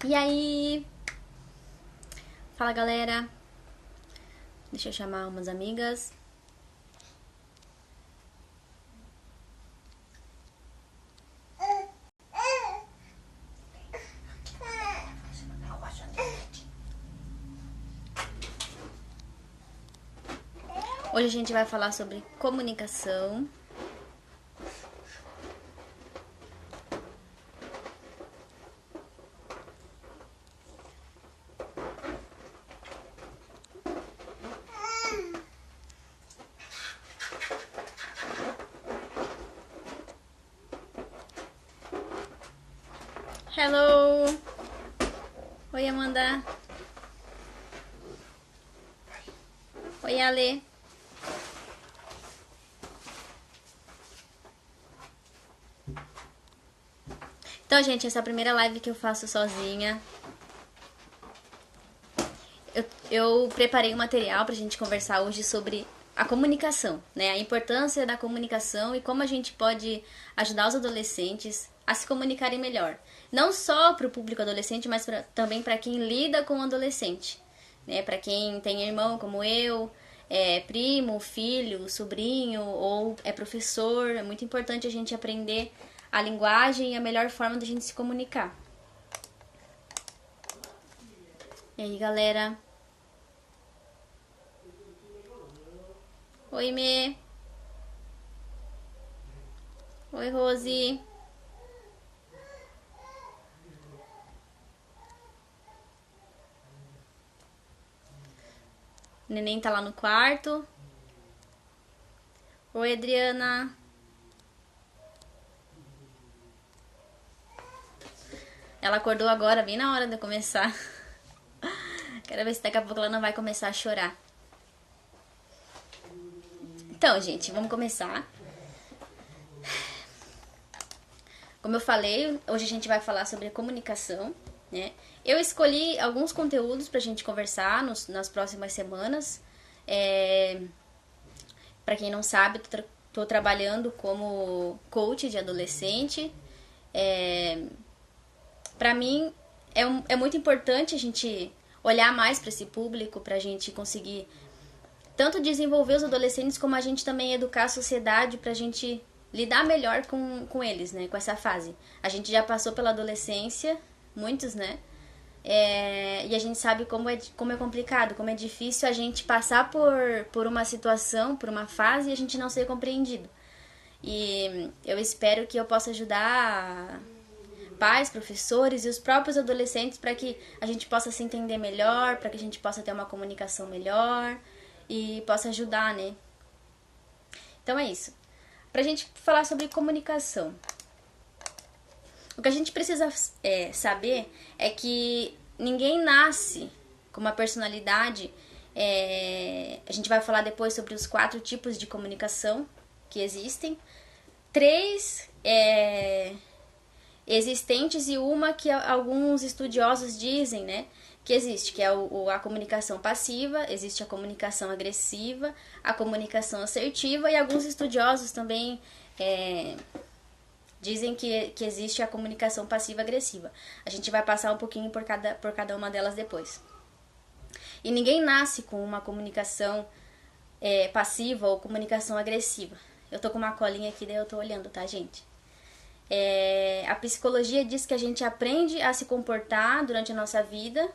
E aí? Fala, galera. Deixa eu chamar umas amigas. Hoje a gente vai falar sobre comunicação. Hello! Oi, Amanda. Oi, Ale. Então, gente, essa é a primeira live que eu faço sozinha. Eu preparei um material pra gente conversar hoje sobre a comunicação, né? A importância da comunicação e como a gente pode ajudar os adolescentes a se comunicarem melhor. Não só para o público adolescente, mas também para quem lida com o adolescente, né? Para quem tem irmão como eu, primo, filho, sobrinho ou é professor. É muito importante a gente aprender a linguagem e a melhor forma da gente se comunicar. E aí, galera? Oi, Mê. Oi, Rose. O neném tá lá no quarto. Oi, Adriana. Ela acordou agora, bem na hora de eu começar. Quero ver se daqui a pouco ela não vai começar a chorar. Então, gente, vamos começar. Como eu falei, hoje a gente vai falar sobre a comunicação, né? Eu escolhi alguns conteúdos pra gente conversar nas próximas semanas. Pra quem não sabe, tô trabalhando como coach de adolescente. Pra mim, é muito importante a gente olhar mais pra esse público, pra gente conseguir tanto desenvolver os adolescentes, como a gente também educar a sociedade pra gente lidar melhor com eles, né? Com essa fase. A gente já passou pela adolescência, muitos, né? E a gente sabe como é complicado, como é difícil a gente passar por uma situação, por uma fase e a gente não ser compreendido. E eu espero que eu possa ajudar pais, professores e os próprios adolescentes para que a gente possa se entender melhor, para que a gente possa ter uma comunicação melhor e possa ajudar, né? Então é isso. Pra gente falar sobre comunicação. O que a gente precisa saber é que ninguém nasce com uma personalidade. A gente vai falar depois sobre os 4 tipos de comunicação que existem. 3 existentes e uma que alguns estudiosos dizem, né, que existe, que é a comunicação passiva, existe a comunicação agressiva, a comunicação assertiva e alguns estudiosos também dizem que existe a comunicação passiva-agressiva. A gente vai passar um pouquinho por cada uma delas depois. E ninguém nasce com uma comunicação passiva ou comunicação agressiva. Eu tô com uma colinha aqui, daí eu tô olhando, tá, gente? A psicologia diz que a gente aprende a se comportar durante a nossa vida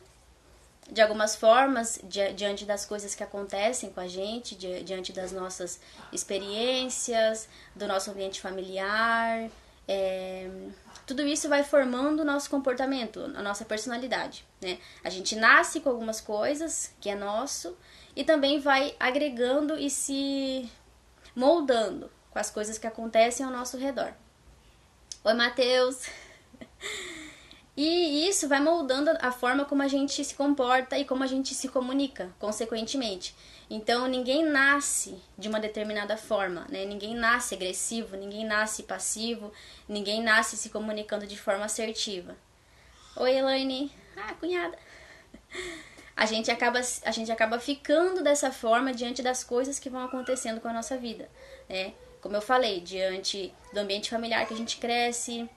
de algumas formas, diante das coisas que acontecem com a gente, diante das nossas experiências, do nosso ambiente familiar. Tudo isso vai formando o nosso comportamento, a nossa personalidade, né? A gente nasce com algumas coisas que é nosso e também vai agregando e se moldando com as coisas que acontecem ao nosso redor. Oi, Matheus! E isso vai moldando a forma como a gente se comporta e como a gente se comunica, consequentemente. Então, ninguém nasce de uma determinada forma, né? Ninguém nasce agressivo, ninguém nasce passivo, ninguém nasce se comunicando de forma assertiva. Oi, Elaine. Ah, cunhada. A gente acaba ficando dessa forma diante das coisas que vão acontecendo com a nossa vida, né? Como eu falei, diante do ambiente familiar que a gente cresce,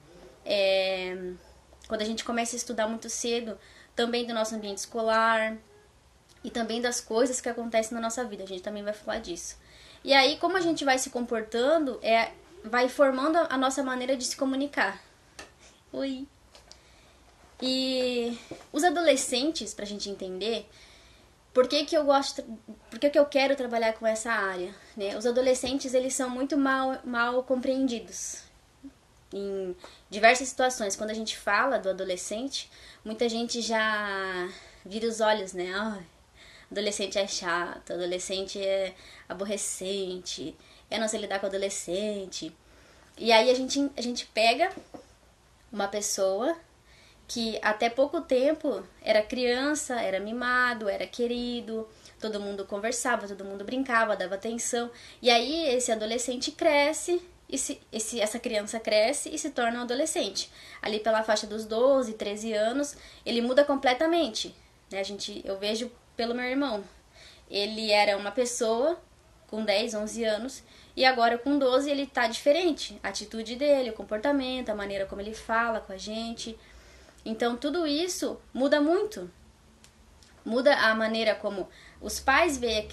quando a gente começa a estudar muito cedo, também do nosso ambiente escolar e também das coisas que acontecem na nossa vida. A gente também vai falar disso. E aí, como a gente vai se comportando, vai formando a nossa maneira de se comunicar. Oi. E os adolescentes, pra gente entender, por que que eu quero trabalhar com essa área, né? Os adolescentes, eles são muito mal compreendidos em diversas situações. Quando a gente fala do adolescente, muita gente já vira os olhos, né? Ai, adolescente é chato, adolescente é aborrecente, não sei lidar com adolescente. E aí a gente pega uma pessoa que até pouco tempo era criança, era mimado, era querido, todo mundo conversava, todo mundo brincava, dava atenção. E aí esse adolescente cresce, essa criança cresce e se torna um adolescente. Ali pela faixa dos 12, 13 anos, ele muda completamente. Né? Eu vejo pelo meu irmão. Ele era uma pessoa com 10, 11 anos e agora com 12 ele tá diferente. A atitude dele, o comportamento, a maneira como ele fala com a gente. Então, tudo isso muda muito. Muda a maneira como os pais veem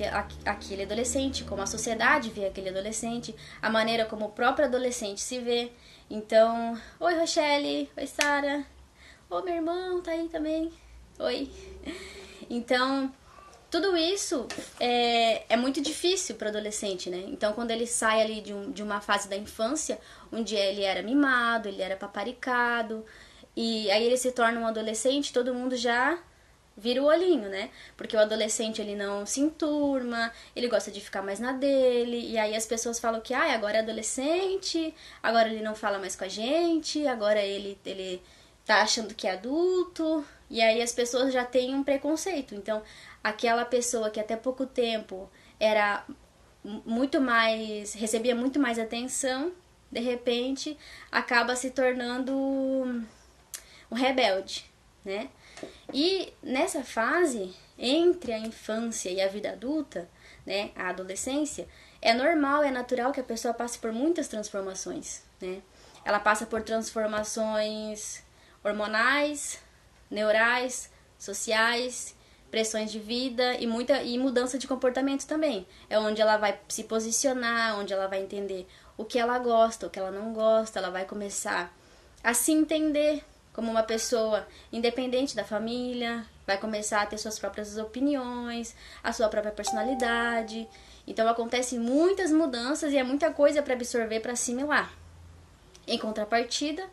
aquele adolescente, como a sociedade vê aquele adolescente, a maneira como o próprio adolescente se vê. Então, oi Rochelle, oi Sara, ô meu irmão tá aí também, oi. Então, tudo isso é muito difícil para o adolescente, né? Então, quando ele sai ali de uma fase da infância, onde ele era mimado, ele era paparicado, e aí ele se torna um adolescente, todo mundo já vira o olhinho, né? Porque o adolescente, ele não se enturma, ele gosta de ficar mais na dele, e aí as pessoas falam que agora é adolescente, agora ele não fala mais com a gente, agora ele tá achando que é adulto, e aí as pessoas já têm um preconceito. Então, aquela pessoa que até pouco tempo era recebia muito mais atenção, de repente acaba se tornando um rebelde, né? E nessa fase, entre a infância e a vida adulta, né, a adolescência, é normal, é natural que a pessoa passe por muitas transformações, né? Ela passa por transformações hormonais, neurais, sociais, pressões de vida e mudança de comportamento também. É onde ela vai se posicionar, onde ela vai entender o que ela gosta, o que ela não gosta, ela vai começar a se entender como uma pessoa independente da família, vai começar a ter suas próprias opiniões, a sua própria personalidade. Então acontecem muitas mudanças e é muita coisa para absorver, para assimilar. Em contrapartida,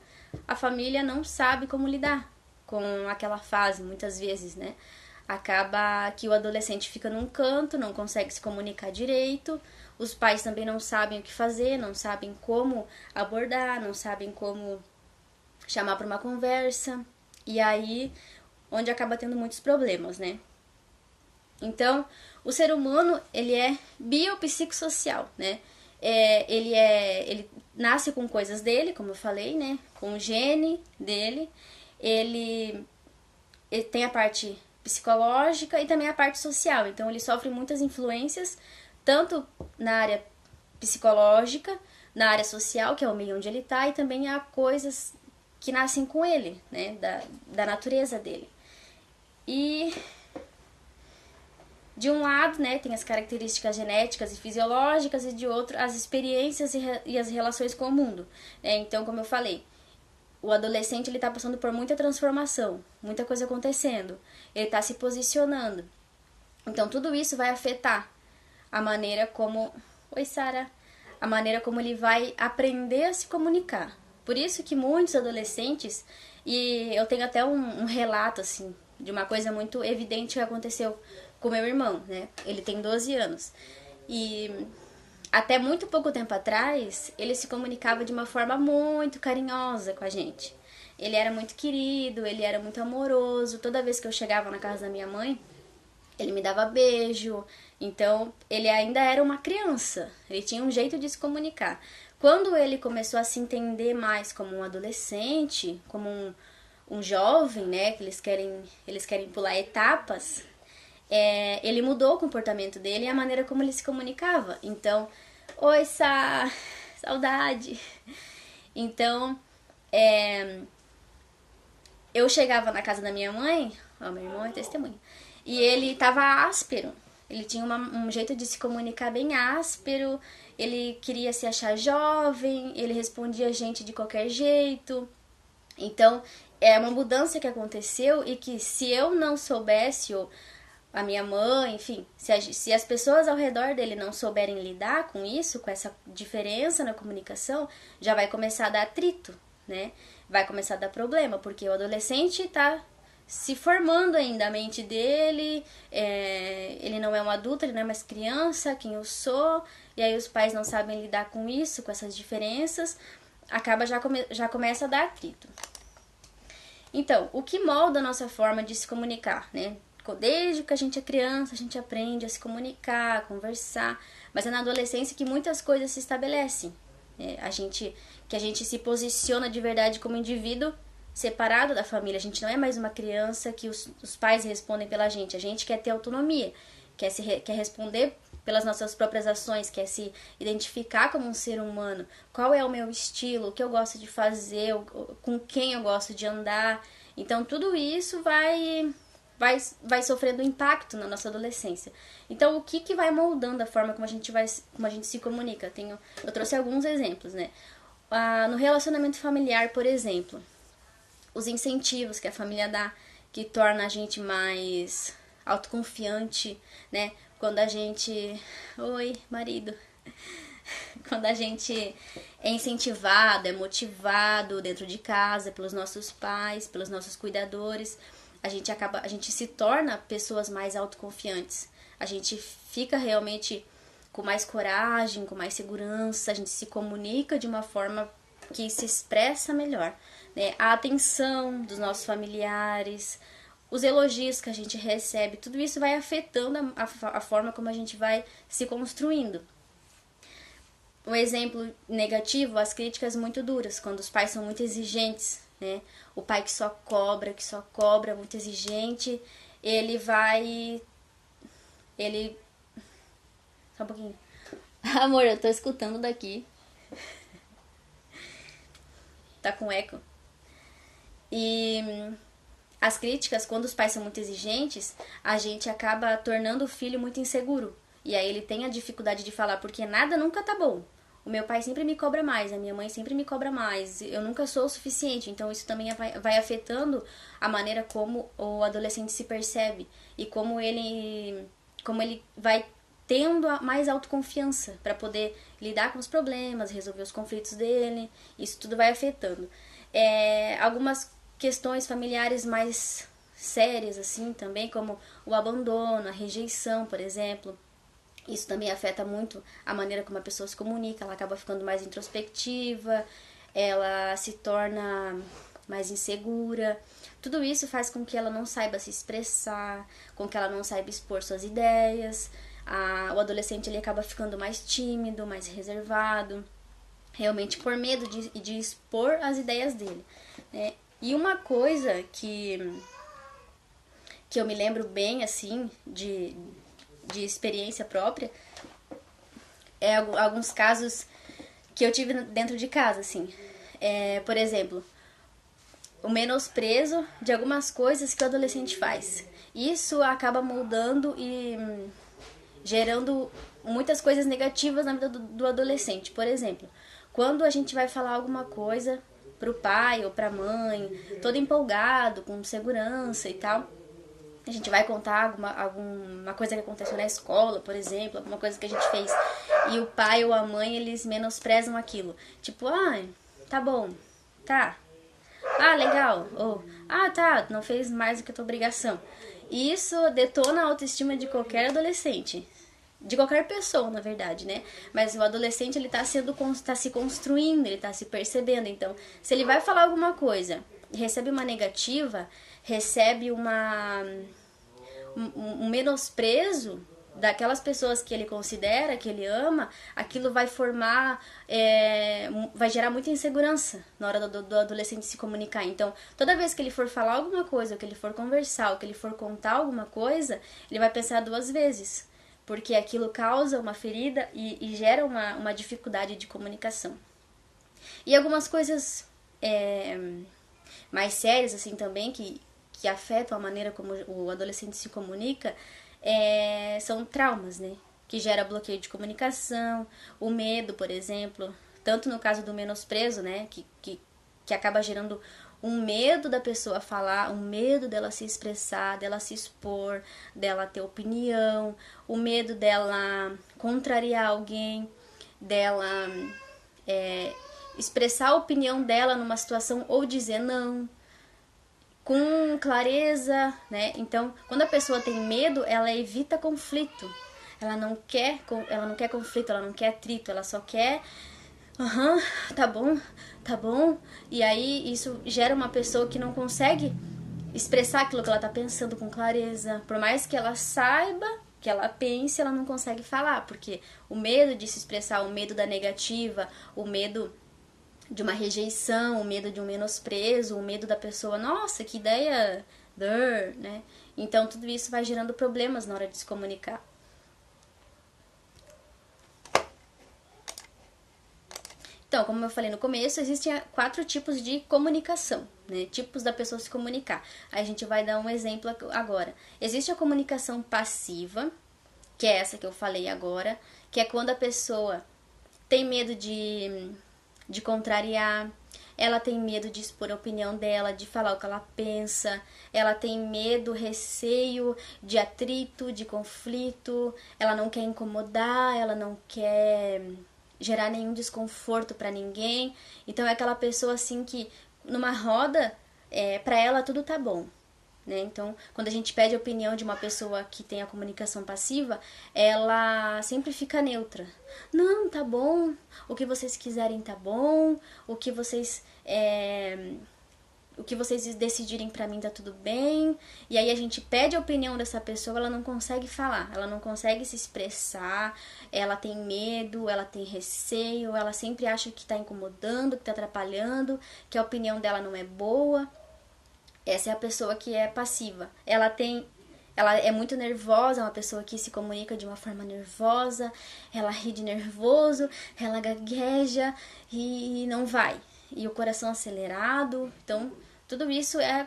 a família não sabe como lidar com aquela fase, muitas vezes, né? Acaba que o adolescente fica num canto, não consegue se comunicar direito, os pais também não sabem o que fazer, não sabem como abordar, não sabem como chamar para uma conversa, e aí onde acaba tendo muitos problemas, né? Então, o ser humano, ele é biopsicossocial, né? Ele nasce com coisas dele, como eu falei, né? Com o gene dele, ele tem a parte psicológica e também a parte social. Então, ele sofre muitas influências, tanto na área psicológica, na área social, que é o meio onde ele está, e também há coisas que nascem com ele, né, da natureza dele. E de um lado, né, tem as características genéticas e fisiológicas, e de outro as experiências e as relações com o mundo. Então, como eu falei, o adolescente ele está passando por muita transformação, muita coisa acontecendo, ele está se posicionando. Então, tudo isso vai afetar a maneira como... Oi, Sara! A maneira como ele vai aprender a se comunicar. Por isso que muitos adolescentes, e eu tenho até um relato, assim, de uma coisa muito evidente que aconteceu com meu irmão, né? Ele tem 12 anos. E até muito pouco tempo atrás, ele se comunicava de uma forma muito carinhosa com a gente. Ele era muito querido, ele era muito amoroso. Toda vez que eu chegava na casa da minha mãe, ele me dava beijo. Então, ele ainda era uma criança. Ele tinha um jeito de se comunicar. Quando ele começou a se entender mais como um adolescente, como um jovem, né, que eles querem pular etapas, ele mudou o comportamento dele e a maneira como ele se comunicava. Então, oi, saudade. Então, eu chegava na casa da minha mãe, ó, meu irmão é testemunha, e ele tava áspero. Ele tinha um jeito de se comunicar bem áspero, ele queria se achar jovem, ele respondia a gente de qualquer jeito. Então, é uma mudança que aconteceu e que se eu não soubesse, ou a minha mãe, enfim, se as pessoas ao redor dele não souberem lidar com isso, com essa diferença na comunicação, já vai começar a dar atrito, né? Vai começar a dar problema, porque o adolescente tá se formando ainda a mente dele, ele não é um adulto, ele não é mais criança, quem eu sou, e aí os pais não sabem lidar com isso, com essas diferenças, acaba já começa a dar atrito. Então, o que molda a nossa forma de se comunicar, né? Desde que a gente é criança, a gente aprende a se comunicar, a conversar, mas é na adolescência que muitas coisas se estabelecem. Que a gente se posiciona de verdade como indivíduo separado da família. A gente não é mais uma criança que os pais respondem pela gente. A gente quer ter autonomia, quer responder pelas nossas próprias ações, quer se identificar como um ser humano. Qual é o meu estilo, o que eu gosto de fazer, com quem eu gosto de andar. Então, tudo isso vai sofrendo impacto na nossa adolescência. Então, o que vai moldando a forma como a gente se comunica? Eu trouxe alguns exemplos, né? No relacionamento familiar, por exemplo, os incentivos que a família dá, que torna a gente mais autoconfiante, né? Quando a gente... Oi, marido. Quando a gente é incentivado, é motivado dentro de casa pelos nossos pais, pelos nossos cuidadores, a gente se torna pessoas mais autoconfiantes. A gente fica realmente com mais coragem, com mais segurança, a gente se comunica de uma forma que se expressa melhor, né? A atenção dos nossos familiares, os elogios que a gente recebe, tudo isso vai afetando a forma como a gente vai se construindo. Um exemplo negativo, as críticas muito duras, quando os pais são muito exigentes, né? O pai que só cobra, muito exigente, ele vai... Só um pouquinho. Amor, eu tô escutando daqui. Tá com eco. E as críticas, quando os pais são muito exigentes, a gente acaba tornando o filho muito inseguro. E aí ele tem a dificuldade de falar, porque nada nunca tá bom. O meu pai sempre me cobra mais, a minha mãe sempre me cobra mais, eu nunca sou o suficiente. Então isso também vai afetando a maneira como o adolescente se percebe e como ele vai tendo mais autoconfiança para poder lidar com os problemas, resolver os conflitos dele. Isso tudo vai afetando. Algumas questões familiares mais sérias, assim, também, como o abandono, a rejeição, por exemplo. Isso também afeta muito a maneira como a pessoa se comunica, ela acaba ficando mais introspectiva, ela se torna mais insegura. Tudo isso faz com que ela não saiba se expressar, com que ela não saiba expor suas ideias. O adolescente ele acaba ficando mais tímido, mais reservado, realmente por medo de expor as ideias dele, né? E uma coisa que eu me lembro bem, assim, de experiência própria, alguns casos que eu tive dentro de casa, assim. Por exemplo, o menosprezo de algumas coisas que o adolescente faz. Isso acaba moldando e gerando muitas coisas negativas na vida do adolescente. Por exemplo, quando a gente vai falar alguma coisa pro pai ou pra mãe, todo empolgado, com segurança e tal, a gente vai contar alguma coisa que aconteceu na escola, por exemplo, alguma coisa que a gente fez, e o pai ou a mãe, eles menosprezam aquilo. Tipo, tá bom, tá. Legal. Ou, tá, não fez mais do que a tua obrigação. E isso detona a autoestima de qualquer adolescente. De qualquer pessoa, na verdade, né? Mas o adolescente, ele tá se construindo, ele tá se percebendo. Então, se ele vai falar alguma coisa e recebe uma negativa, recebe um menosprezo daquelas pessoas que ele considera, que ele ama, aquilo vai vai gerar muita insegurança na hora do adolescente se comunicar. Então, toda vez que ele for falar alguma coisa, ou que ele for conversar, ou que ele for contar alguma coisa, ele vai pensar duas vezes, porque aquilo causa uma ferida e gera uma dificuldade de comunicação. E algumas coisas mais sérias, assim, também, que afetam a maneira como o adolescente se comunica, são traumas, né? Que gera bloqueio de comunicação, o medo, por exemplo, tanto no caso do menosprezo, né? Que acaba gerando um medo da pessoa falar, um medo dela se expressar, dela se expor, dela ter opinião, o medo dela contrariar alguém, dela expressar a opinião dela numa situação ou dizer não, com clareza, né? Então, quando a pessoa tem medo, ela evita conflito. Ela não quer conflito, ela não quer atrito, ela só quer aham, tá bom. E aí isso gera uma pessoa que não consegue expressar aquilo que ela tá pensando com clareza. Por mais que ela saiba, que ela pense, ela não consegue falar, porque o medo de se expressar, o medo da negativa, o medo de uma rejeição, o medo de um menosprezo, o medo da pessoa, nossa, que ideia, né? Então tudo isso vai gerando problemas na hora de se comunicar. Então, como eu falei no começo, existem 4 tipos de comunicação, né? Tipos da pessoa se comunicar. Aí a gente vai dar um exemplo agora. Existe a comunicação passiva, que é essa que eu falei agora, que é quando a pessoa tem medo de contrariar, ela tem medo de expor a opinião dela, de falar o que ela pensa, ela tem medo, receio de atrito, de conflito, ela não quer incomodar, ela não quer gerar nenhum desconforto pra ninguém. Então é aquela pessoa assim que numa roda, pra ela tudo tá bom, né? Então, quando a gente pede a opinião de uma pessoa que tem a comunicação passiva, ela sempre fica neutra. Não, tá bom, o que vocês quiserem tá bom, o que vocês decidirem pra mim tá tudo bem. E aí a gente pede a opinião dessa pessoa, ela não consegue falar, ela não consegue se expressar, ela tem medo, ela tem receio, ela sempre acha que tá incomodando, que tá atrapalhando, que a opinião dela não é boa. Essa é a pessoa que é passiva. Ela é muito nervosa, é uma pessoa que se comunica de uma forma nervosa, ela ri de nervoso, ela gagueja e não vai. E o coração acelerado. Então, tudo isso é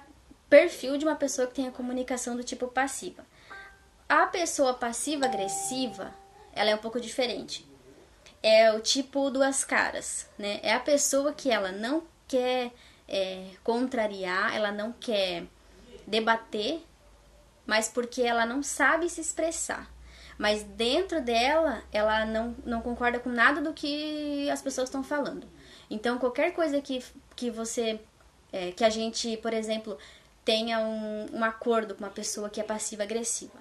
perfil de uma pessoa que tem a comunicação do tipo passiva. A pessoa passiva-agressiva, ela é um pouco diferente. É o tipo 2 caras, né? É a pessoa que ela não quer contrariar, ela não quer debater, mas porque ela não sabe se expressar. Mas dentro dela, ela não concorda com nada do que as pessoas estão falando. Então, qualquer coisa que você... que a gente, por exemplo, tenha um acordo com uma pessoa que é passiva-agressiva.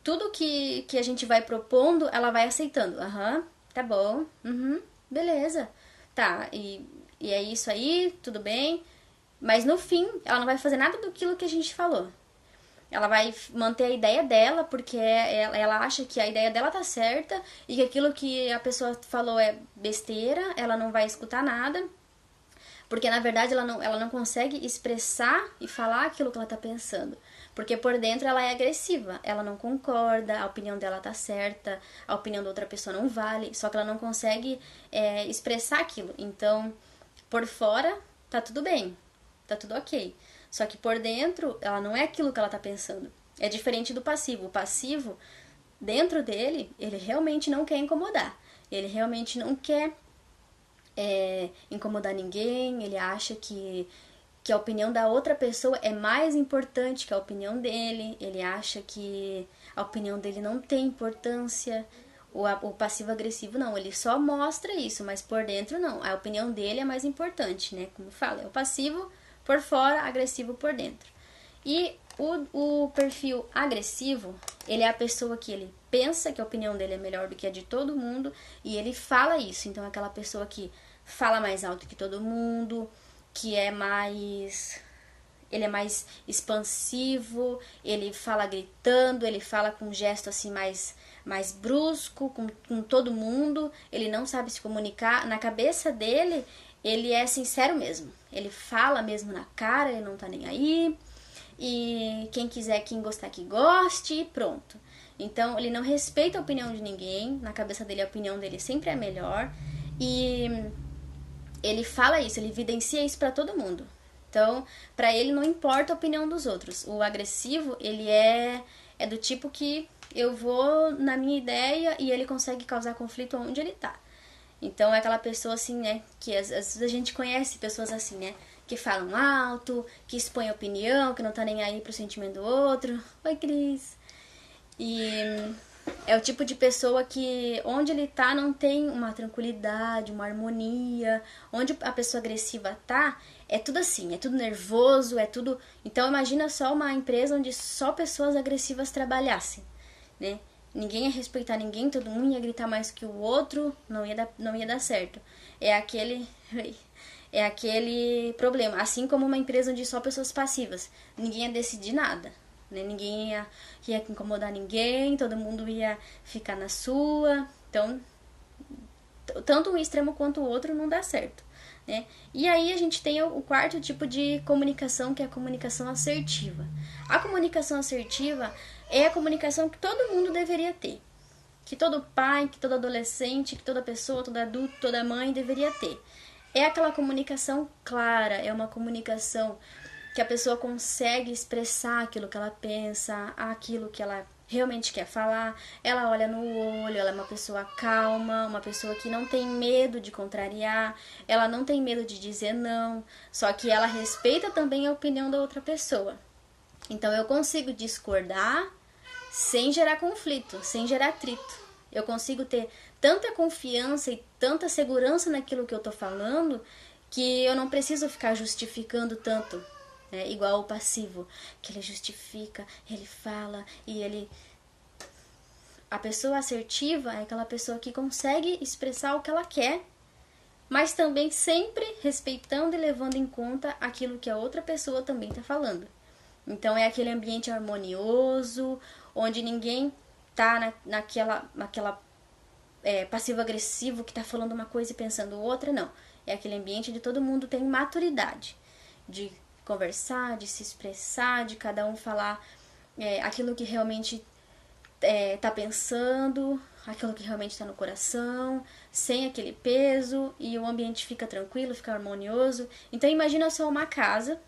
Tudo que a gente vai propondo, ela vai aceitando. Aham, tá bom, beleza. Tá, e é isso aí, tudo bem. Mas no fim, ela não vai fazer nada daquilo que a gente falou. Ela vai manter a ideia dela, porque ela acha que a ideia dela tá certa e que aquilo que a pessoa falou é besteira, ela não vai escutar nada. Porque, na verdade, ela não consegue expressar e falar aquilo que ela tá pensando. Porque por dentro ela é agressiva, ela não concorda, a opinião dela tá certa, a opinião da outra pessoa não vale, só que ela não consegue expressar aquilo. Então, por fora, tá tudo bem, tá tudo ok. Só que por dentro, ela não é aquilo que ela tá pensando. É diferente do passivo. O passivo, dentro dele, ele realmente não quer incomodar. Ele realmente não quer incomodar ninguém, ele acha que a opinião da outra pessoa é mais importante que a opinião dele, ele acha que a opinião dele não tem importância. O passivo-agressivo não, ele só mostra isso, mas por dentro não, a opinião dele é mais importante, né? Como fala, é o passivo por fora, agressivo por dentro. E o perfil agressivo, ele é a pessoa que ele pensa que a opinião dele é melhor do que a de todo mundo e ele fala isso. Então é aquela pessoa que fala mais alto que todo mundo, que ele é mais expansivo, ele fala gritando, ele fala com um gesto assim mais brusco com todo mundo, ele não sabe se comunicar. Na cabeça dele, ele é sincero mesmo, ele fala mesmo na cara, ele não tá nem aí, e quem gostar que goste, e pronto. Então ele não respeita a opinião de ninguém, na cabeça dele a opinião dele sempre é melhor, e ele fala isso, ele evidencia isso pra todo mundo. Então, pra ele não importa a opinião dos outros. O agressivo, ele é do tipo que eu vou na minha ideia e ele consegue causar conflito onde ele tá. Então é aquela pessoa assim, né, que às vezes a gente conhece pessoas assim, né, que falam alto, que expõem opinião, que não tá nem aí pro sentimento do outro. Oi, Cris. E é o tipo de pessoa que onde ele tá não tem uma tranquilidade, uma harmonia. Onde a pessoa agressiva tá, é tudo assim, é tudo nervoso, é tudo... Então imagina só uma empresa onde só pessoas agressivas trabalhassem, né? Ninguém ia respeitar ninguém, todo mundo ia gritar mais que o outro, não ia dar certo. É aquele... É aquele problema. Assim como uma empresa onde só pessoas passivas. Ninguém ia decidir nada. Né? Ninguém ia incomodar ninguém, todo mundo ia ficar na sua. Então, tanto um extremo quanto o outro não dá certo. Né? E aí a gente tem o quarto tipo de comunicação, que é a comunicação assertiva. A comunicação assertiva é a comunicação que todo mundo deveria ter. Que todo pai, que todo adolescente, que toda pessoa, todo adulto, toda mãe deveria ter. É aquela comunicação clara, é uma comunicação que a pessoa consegue expressar aquilo que ela pensa, aquilo que ela realmente quer falar. Ela olha no olho, ela é uma pessoa calma, uma pessoa que não tem medo de contrariar, ela não tem medo de dizer não, só que ela respeita também a opinião da outra pessoa. Então eu consigo discordar sem gerar conflito, sem gerar atrito. Eu consigo ter tanta confiança e tanta segurança naquilo que eu tô falando que eu não preciso ficar justificando tanto, né? Igual o passivo, que ele justifica, ele fala e ele... A pessoa assertiva é aquela pessoa que consegue expressar o que ela quer, mas também sempre respeitando e levando em conta aquilo que a outra pessoa também está falando. Então é aquele ambiente harmonioso, onde ninguém tá naquela passivo-agressivo que tá falando uma coisa e pensando outra, não. É aquele ambiente onde todo mundo tem maturidade de conversar, de se expressar, de cada um falar aquilo que realmente tá pensando, aquilo que realmente tá no coração, sem aquele peso, e o ambiente fica tranquilo, fica harmonioso. Então imagina só uma casa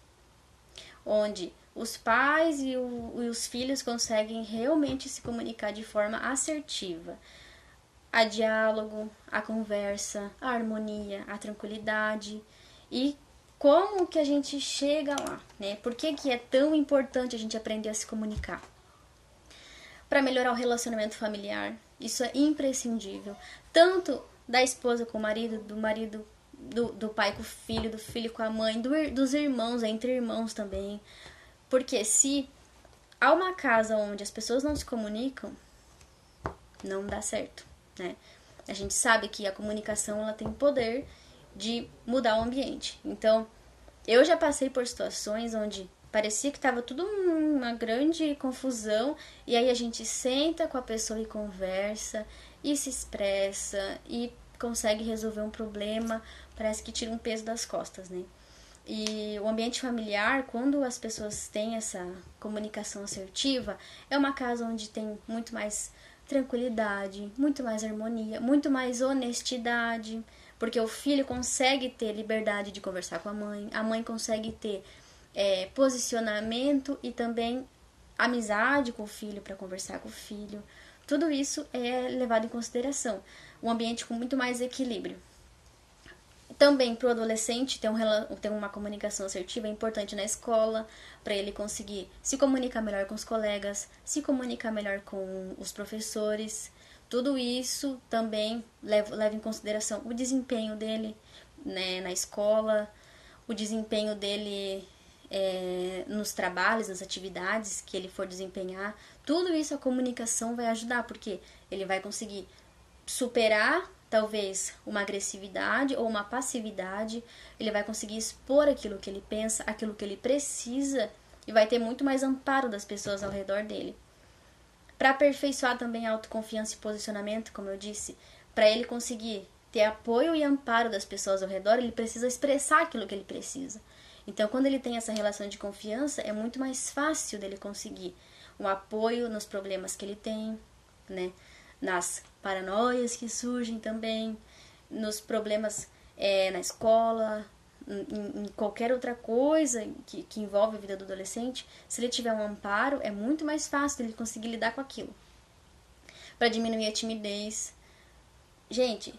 onde os pais e os filhos conseguem realmente se comunicar de forma assertiva. A diálogo, a conversa, a harmonia, a tranquilidade. E como que a gente chega lá, né? Por que é tão importante a gente aprender a se comunicar? Para melhorar o relacionamento familiar, isso é imprescindível. Tanto da esposa com o marido, do marido do pai com o filho, do filho com a mãe, dos irmãos, entre irmãos também. Porque se há uma casa onde as pessoas não se comunicam, não dá certo, né? A gente sabe que a comunicação ela tem poder de mudar o ambiente. Então, eu já passei por situações onde parecia que estava tudo uma grande confusão e aí a gente senta com a pessoa e conversa e se expressa e consegue resolver um problema, parece que tira um peso das costas, né? E o ambiente familiar, quando as pessoas têm essa comunicação assertiva, é uma casa onde tem muito mais tranquilidade, muito mais harmonia, muito mais honestidade, porque o filho consegue ter liberdade de conversar com a mãe consegue ter posicionamento e também amizade com o filho para conversar com o filho. Tudo isso é levado em consideração. Um ambiente com muito mais equilíbrio. Também para o adolescente ter uma comunicação assertiva é importante na escola, para ele conseguir se comunicar melhor com os colegas, se comunicar melhor com os professores. Tudo isso também leva em consideração o desempenho dele, né, na escola, o desempenho dele nos trabalhos, nas atividades que ele for desempenhar. Tudo isso a comunicação vai ajudar, porque ele vai conseguir superar talvez uma agressividade ou uma passividade, ele vai conseguir expor aquilo que ele pensa, aquilo que ele precisa e vai ter muito mais amparo das pessoas ao redor dele. Para aperfeiçoar também a autoconfiança e posicionamento, como eu disse, para ele conseguir ter apoio e amparo das pessoas ao redor, ele precisa expressar aquilo que ele precisa. Então, quando ele tem essa relação de confiança, é muito mais fácil dele conseguir um apoio nos problemas que ele tem, né? Nas paranoias que surgem também, nos problemas na escola, em qualquer outra coisa que envolve a vida do adolescente, se ele tiver um amparo, é muito mais fácil ele conseguir lidar com aquilo. Para diminuir a timidez. Gente,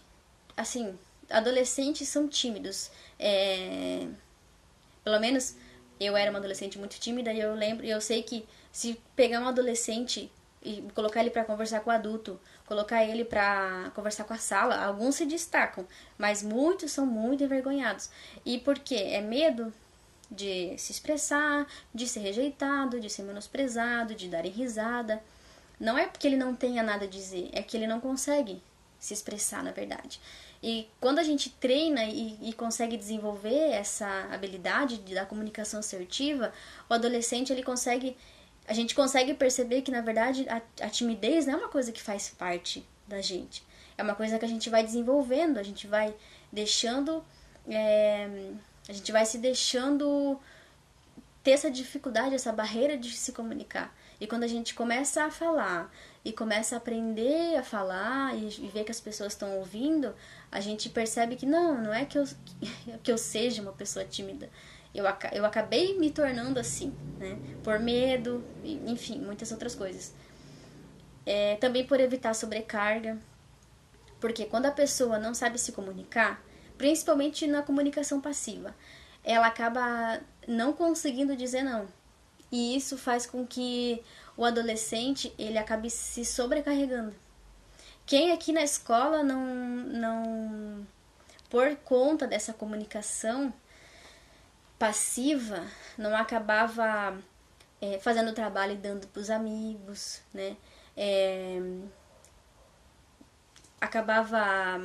assim, adolescentes são tímidos. Pelo menos eu era uma adolescente muito tímida e eu sei que se pegar um adolescente e colocar ele para conversar com o adulto, colocar ele para conversar com a sala, alguns se destacam, mas muitos são muito envergonhados. E por quê? É medo de se expressar, de ser rejeitado, de ser menosprezado, de darem risada. Não é porque ele não tenha nada a dizer, é que ele não consegue se expressar, na verdade. E quando a gente treina e consegue desenvolver essa habilidade da comunicação assertiva, o adolescente a gente consegue perceber que, na verdade, a timidez não é uma coisa que faz parte da gente. É uma coisa que a gente vai desenvolvendo, a gente vai deixando, a gente vai se deixando ter essa dificuldade, essa barreira de se comunicar. E quando a gente começa a falar e começa a aprender a falar e ver que as pessoas estão ouvindo, a gente percebe que não é que eu seja uma pessoa tímida. Eu acabei me tornando assim, né? Por medo, enfim, muitas outras coisas. Também por evitar sobrecarga. Porque quando a pessoa não sabe se comunicar, principalmente na comunicação passiva, ela acaba não conseguindo dizer não. E isso faz com que o adolescente ele acabe se sobrecarregando. Quem aqui na escola não por conta dessa comunicação passiva, não acabava fazendo o trabalho e dando para os amigos, né? Acabava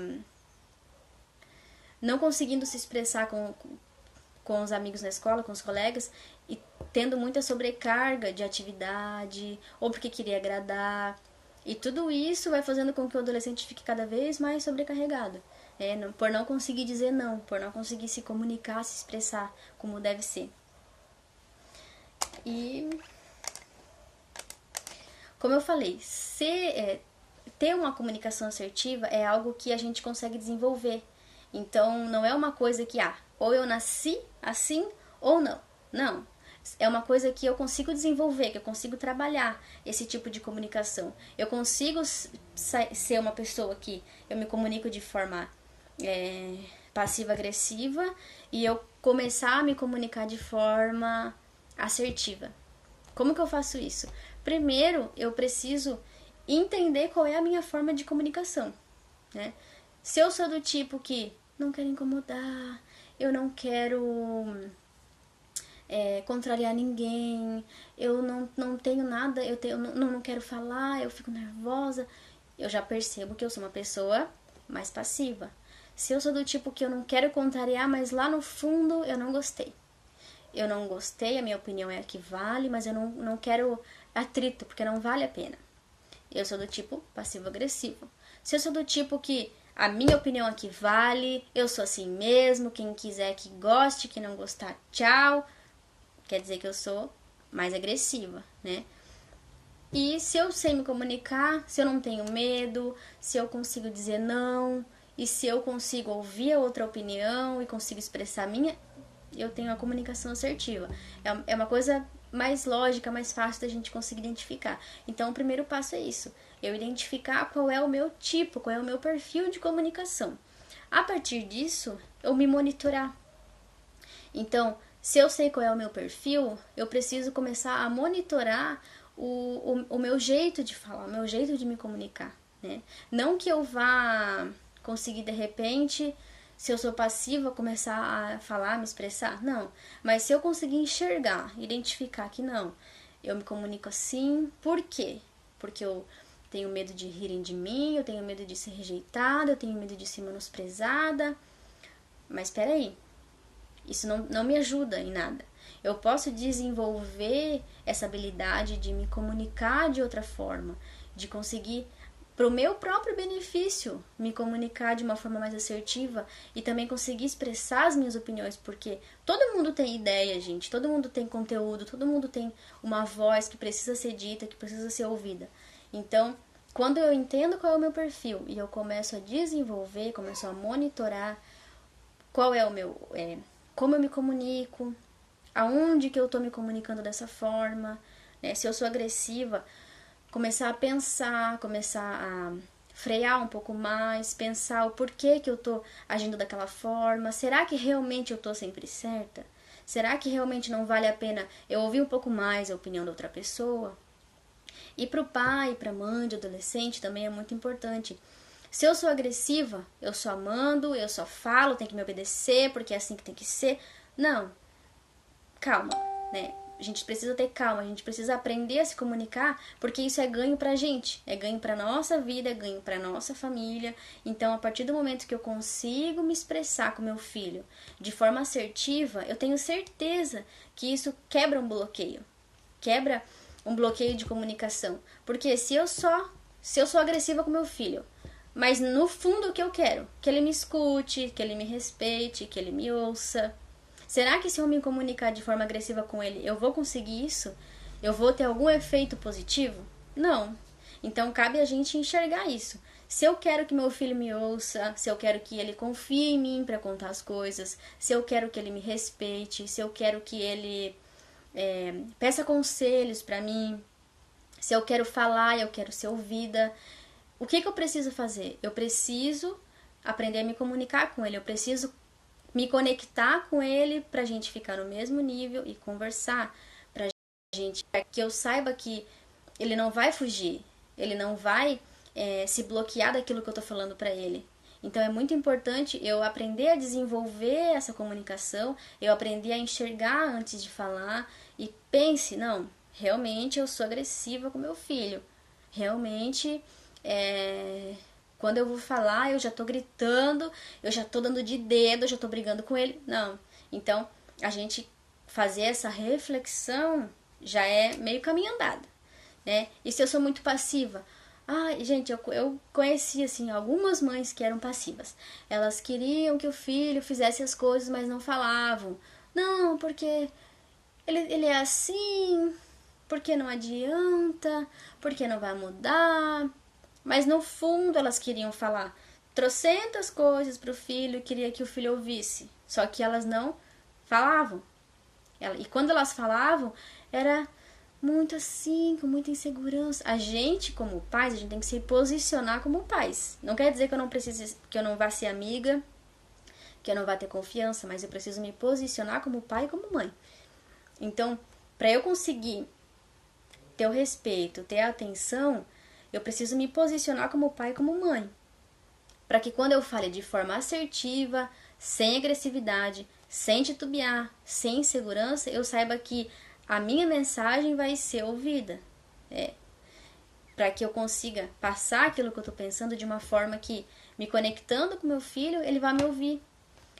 não conseguindo se expressar com os amigos na escola, com os colegas, e tendo muita sobrecarga de atividade, ou porque queria agradar. E tudo isso vai fazendo com que o adolescente fique cada vez mais sobrecarregado. Por não conseguir dizer não, por não conseguir se comunicar, se expressar como deve ser. E, como eu falei, ter uma comunicação assertiva é algo que a gente consegue desenvolver. Então, não é uma coisa que, ou eu nasci assim ou não. Não. É uma coisa que eu consigo desenvolver, que eu consigo trabalhar esse tipo de comunicação. Eu consigo ser uma pessoa que eu me comunico de forma passiva-agressiva e eu começar a me comunicar de forma assertiva. Como que eu faço isso? Primeiro, eu preciso entender qual é a minha forma de comunicação, né? Se eu sou do tipo que não quero incomodar, eu não quero contrariar ninguém, eu não tenho nada, eu não quero falar, eu fico nervosa, eu já percebo que eu sou uma pessoa mais passiva. Se eu sou do tipo que eu não quero contrariar, mas lá no fundo eu não gostei. Eu não gostei, a minha opinião é a que vale, mas eu não quero atrito, porque não vale a pena. Eu sou do tipo passivo-agressivo. Se eu sou do tipo que a minha opinião aqui vale, eu sou assim mesmo, quem quiser que goste, quem não gostar, tchau. Quer dizer que eu sou mais agressiva, né? E se eu sei me comunicar, se eu não tenho medo, se eu consigo dizer não, e se eu consigo ouvir a outra opinião e consigo expressar a minha, eu tenho a comunicação assertiva. É uma coisa mais lógica, mais fácil da gente conseguir identificar. Então, o primeiro passo é isso. Eu identificar qual é o meu tipo, qual é o meu perfil de comunicação. A partir disso, eu me monitorar. Então, se eu sei qual é o meu perfil, eu preciso começar a monitorar o meu jeito de falar, o meu jeito de me comunicar, né? Não que eu vá conseguir, de repente, se eu sou passiva, começar a falar, me expressar, não. Mas se eu conseguir enxergar, identificar que não, eu me comunico assim, por quê? Porque eu tenho medo de rirem de mim, eu tenho medo de ser rejeitada, eu tenho medo de ser menosprezada. Mas espera aí, isso não me ajuda em nada. Eu posso desenvolver essa habilidade de me comunicar de outra forma, de conseguir, para o meu próprio benefício, me comunicar de uma forma mais assertiva e também conseguir expressar as minhas opiniões, porque todo mundo tem ideia, gente, todo mundo tem conteúdo, todo mundo tem uma voz que precisa ser dita, que precisa ser ouvida. Então, quando eu entendo qual é o meu perfil e eu começo a desenvolver, começo a monitorar qual é o meu como eu me comunico, aonde que eu tô me comunicando dessa forma, né? Se eu sou agressiva, começar a pensar, começar a frear um pouco mais, pensar o porquê que eu tô agindo daquela forma. Será que realmente eu tô sempre certa? Será que realmente não vale a pena eu ouvir um pouco mais a opinião da outra pessoa? E pro pai, pra mãe de adolescente também é muito importante. Se eu sou agressiva, eu só mando, eu só falo, tem que me obedecer, porque é assim que tem que ser. Não, calma, né? A gente precisa ter calma, a gente precisa aprender a se comunicar, porque isso é ganho pra gente, é ganho pra nossa vida, é ganho pra nossa família. Então, a partir do momento que eu consigo me expressar com meu filho de forma assertiva, eu tenho certeza que isso quebra um bloqueio. Quebra um bloqueio de comunicação. Porque se eu sou agressiva com meu filho, mas no fundo o que eu quero? Que ele me escute, que ele me respeite, que ele me ouça. Será que se eu me comunicar de forma agressiva com ele, eu vou conseguir isso? Eu vou ter algum efeito positivo? Não. Então cabe a gente enxergar isso. Se eu quero que meu filho me ouça, se eu quero que ele confie em mim para contar as coisas, se eu quero que ele me respeite, se eu quero que ele peça conselhos para mim, se eu quero falar, eu quero ser ouvida, o que eu preciso fazer? Eu preciso aprender a me comunicar com ele, eu preciso me conectar com ele pra gente ficar no mesmo nível e conversar, pra gente, pra que eu saiba que ele não vai fugir, ele não vai se bloquear daquilo que eu tô falando pra ele. Então é muito importante eu aprender a desenvolver essa comunicação, eu aprender a enxergar antes de falar e pense, não, realmente eu sou agressiva com meu filho, realmente quando eu vou falar, eu já tô gritando, eu já tô dando de dedo, eu já tô brigando com ele. Não. Então, a gente fazer essa reflexão já é meio caminho andado, né? E se eu sou muito passiva? Ai, gente, eu conheci, assim, algumas mães que eram passivas. Elas queriam que o filho fizesse as coisas, mas não falavam. Não, porque ele é assim, porque não adianta, porque não vai mudar. Mas no fundo elas queriam falar trocentas coisas pro filho, queria que o filho ouvisse. Só que elas não falavam. E quando elas falavam, era muito assim, com muita insegurança. A gente, como pais, a gente tem que se posicionar como pais. Não quer dizer que eu não precise, que eu não vá ser amiga, que eu não vá ter confiança, mas eu preciso me posicionar como pai e como mãe. Então, para eu conseguir ter o respeito, ter a atenção, eu preciso me posicionar como pai e como mãe. Para que quando eu fale de forma assertiva, sem agressividade, sem titubear, sem insegurança, eu saiba que a minha mensagem vai ser ouvida. Para que eu consiga passar aquilo que eu estou pensando de uma forma que, me conectando com meu filho, ele vai me ouvir.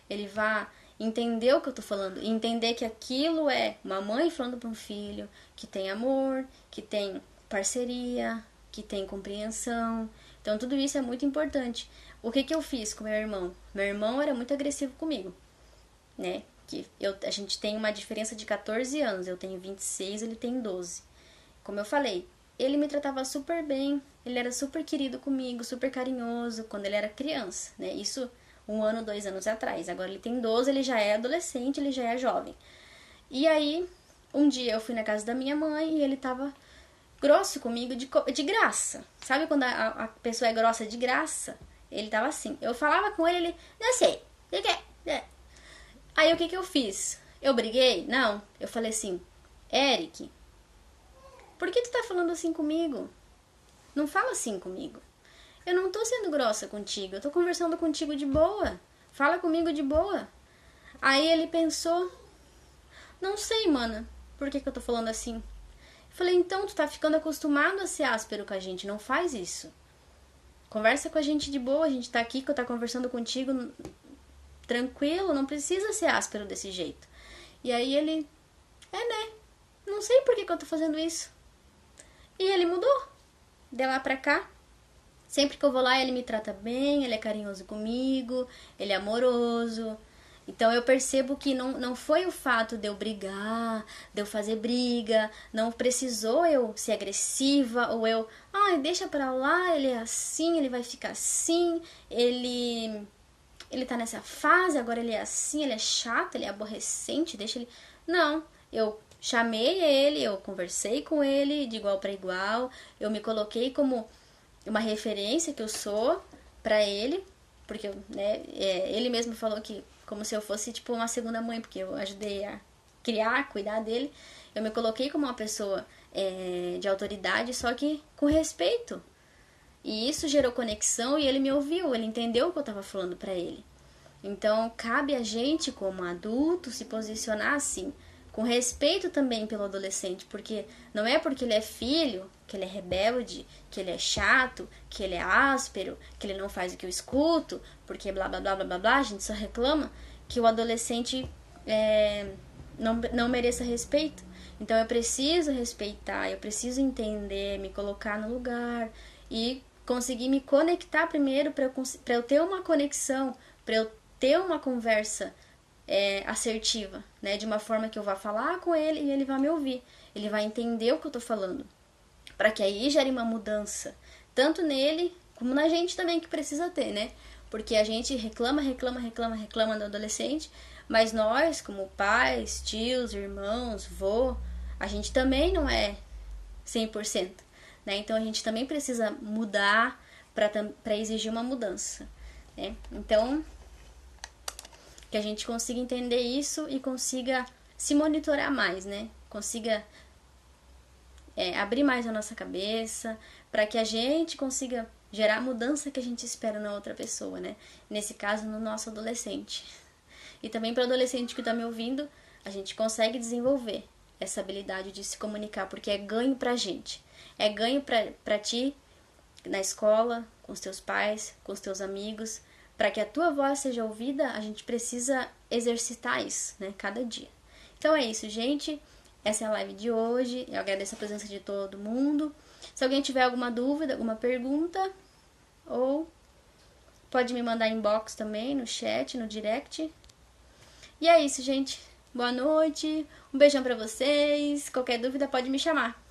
Ele vai entender o que eu estou falando. E entender que aquilo é uma mãe falando para um filho que tem amor, que tem parceria, que tem compreensão. Então tudo isso é muito importante. O que eu fiz com meu irmão? Meu irmão era muito agressivo comigo, né? A gente tem uma diferença de 14 anos. Eu tenho 26, ele tem 12. Como eu falei, ele me tratava super bem, ele era super querido comigo, super carinhoso quando ele era criança, né? Isso 1 ano, 2 anos atrás. Agora ele tem 12, ele já é adolescente, ele já é jovem. E aí, um dia eu fui na casa da minha mãe e ele tava grosso comigo de graça. Sabe quando a pessoa é grossa de graça? Ele tava assim. Eu falava com ele, não sei, o que é? Aí o que eu fiz? Eu briguei? Não. Eu falei assim, Eric, por que tu tá falando assim comigo? Não fala assim comigo. Eu não tô sendo grossa contigo, eu tô conversando contigo de boa. Fala comigo de boa. Aí ele pensou, não sei, mana, por que eu tô falando assim? Eu falei, então tu tá ficando acostumado a ser áspero com a gente, não faz isso. Conversa com a gente de boa, a gente tá aqui, que eu tá conversando contigo tranquilo, não precisa ser áspero desse jeito. E aí ele, né, não sei por que eu tô fazendo isso. E ele mudou. De lá pra cá, sempre que eu vou lá, ele me trata bem, ele é carinhoso comigo, ele é amoroso. Então eu percebo que não foi o fato de eu brigar, de eu fazer briga, não precisou eu ser agressiva ou eu, deixa pra lá, ele é assim, ele vai ficar assim, ele ele tá nessa fase, agora ele é assim, ele é chato, ele é aborrecente, deixa ele... Não, eu chamei ele, eu conversei com ele de igual para igual, eu me coloquei como uma referência que eu sou pra ele, porque né, ele mesmo falou que como se eu fosse tipo uma segunda mãe, porque eu ajudei a criar, cuidar dele. Eu me coloquei como uma pessoa de autoridade, só que com respeito. E isso gerou conexão e ele me ouviu, ele entendeu o que eu estava falando para ele. Então, cabe a gente, como adulto, se posicionar assim, com respeito também pelo adolescente, porque não é porque ele é filho, que ele é rebelde, que ele é chato, que ele é áspero, que ele não faz o que eu escuto, porque blá blá blá blá blá blá, a gente só reclama que o adolescente não mereça respeito. Então eu preciso respeitar, eu preciso entender, me colocar no lugar e conseguir me conectar primeiro para eu ter uma conexão, para eu ter uma conversa assertiva, né? De uma forma que eu vá falar com ele e ele vai me ouvir. Ele vai entender o que eu tô falando. Para que aí gere uma mudança. Tanto nele, como na gente também que precisa ter, né? Porque a gente reclama do adolescente, mas nós, como pais, tios, irmãos, vô, a gente também não é 100%, né? Então a gente também precisa mudar para exigir uma mudança, né? Então, que a gente consiga entender isso e consiga se monitorar mais, né? Consiga abrir mais a nossa cabeça para que a gente consiga gerar a mudança que a gente espera na outra pessoa, né? Nesse caso, no nosso adolescente. E também para o adolescente que está me ouvindo, a gente consegue desenvolver essa habilidade de se comunicar, porque é ganho pra gente. É ganho pra ti na escola, com os teus pais, com os teus amigos. Para que a tua voz seja ouvida, a gente precisa exercitar isso, né? Cada dia. Então é isso, gente. Essa é a live de hoje. Eu agradeço a presença de todo mundo. Se alguém tiver alguma dúvida, alguma pergunta, ou pode me mandar inbox também, no chat, no direct. E é isso, gente. Boa noite. Um beijão pra vocês. Qualquer dúvida pode me chamar.